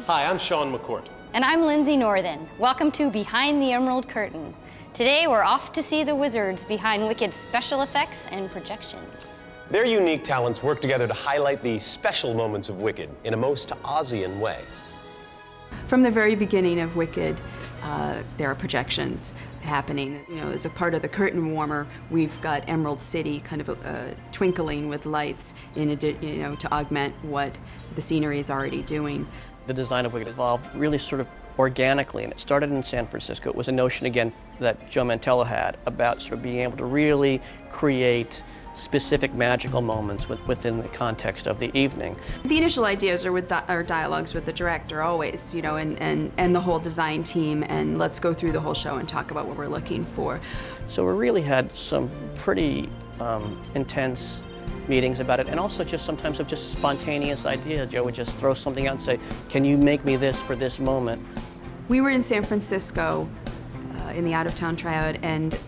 Hi, I'm Sean McCourt. And I'm Lindsay Northern. Welcome to Behind the Emerald Curtain. Today we're off to see the wizards behind Wicked's special effects and projections. Their unique talents work together to highlight the special moments of Wicked in a most Ozian way. From the very beginning of Wicked, there are projections happening. You know, as a part of the curtain warmer, we've got Emerald City kind of twinkling with lights to augment what the scenery is already doing. The design of Wicked evolved really sort of organically, and it started in San Francisco. It was a notion, again, that Joe Mantello had about sort of being able to really create specific magical moments within the context of the evening. The initial ideas are dialogues with the director always, you know, and the whole design team, and let's go through the whole show and talk about what we're looking for. So we really had some pretty intense meetings about it, and also just sometimes of just spontaneous idea. Joe would just throw something out and say, can you make me this for this moment? We were in San Francisco in the out-of-town tryout, and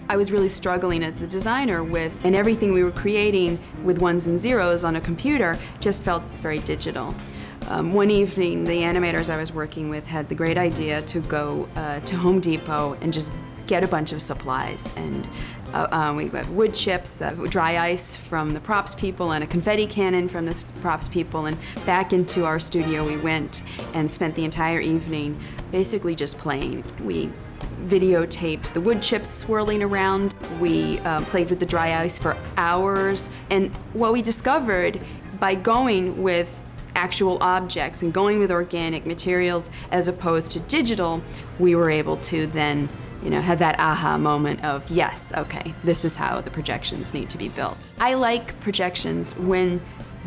I was really struggling as the designer and everything we were creating with ones and zeros on a computer just felt very digital. One evening, the animators I was working with had the great idea to go to Home Depot and just get a bunch of supplies. And we got wood chips, dry ice from the props people, and a confetti cannon from the props people. And back into our studio we went and spent the entire evening basically just playing. We videotaped the wood chips swirling around. We played with the dry ice for hours. And what we discovered by going with actual objects and going with organic materials as opposed to digital, we were able to then, you know, have that aha moment of, yes, okay, this is how the projections need to be built. I like projections when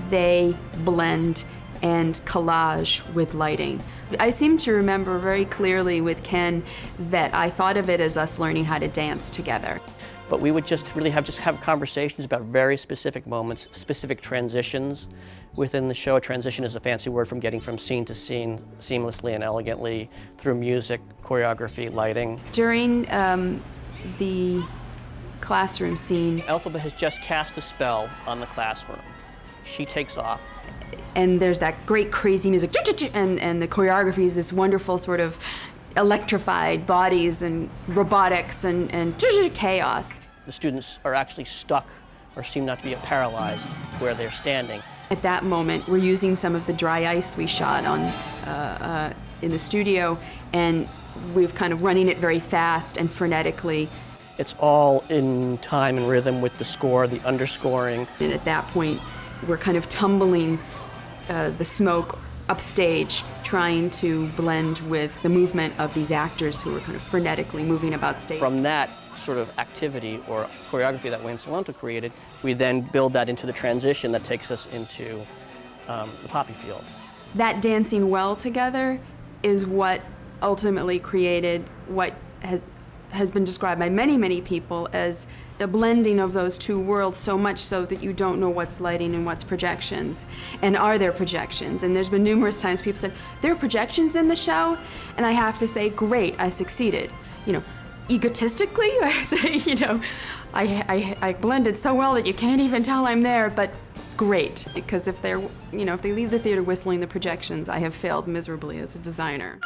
they blend and collage with lighting. I seem to remember very clearly with Ken that I thought of it as us learning how to dance together. But we would just really have conversations about very specific moments, specific transitions within the show. A transition is a fancy word from getting from scene to scene seamlessly and elegantly through music, choreography, lighting. During the classroom scene, Elphaba has just cast a spell on the classroom. She takes off. And there's that great crazy music, and the choreography is this wonderful sort of electrified bodies and robotics and chaos. The students are actually stuck or seem not to be paralyzed where they're standing. At that moment, we're using some of the dry ice we shot on in the studio, and we've kind of running it very fast and frenetically. It's all in time and rhythm with the score, the underscoring. And at that point, we're kind of tumbling the smoke upstage, trying to blend with the movement of these actors who were kind of frenetically moving about stage. From that sort of activity or choreography that Wayne Salento created, we then build that into the transition that takes us into the poppy field. That dancing well together is what ultimately created what has been described by many, many people as a blending of those two worlds, so much so that you don't know what's lighting and what's projections. And are there projections? And there's been numerous times people said, there are projections in the show? And I have to say, great, I succeeded. You know, egotistically, I say, you know, I blended so well that you can't even tell I'm there, but great, because if they leave the theater whistling the projections, I have failed miserably as a designer.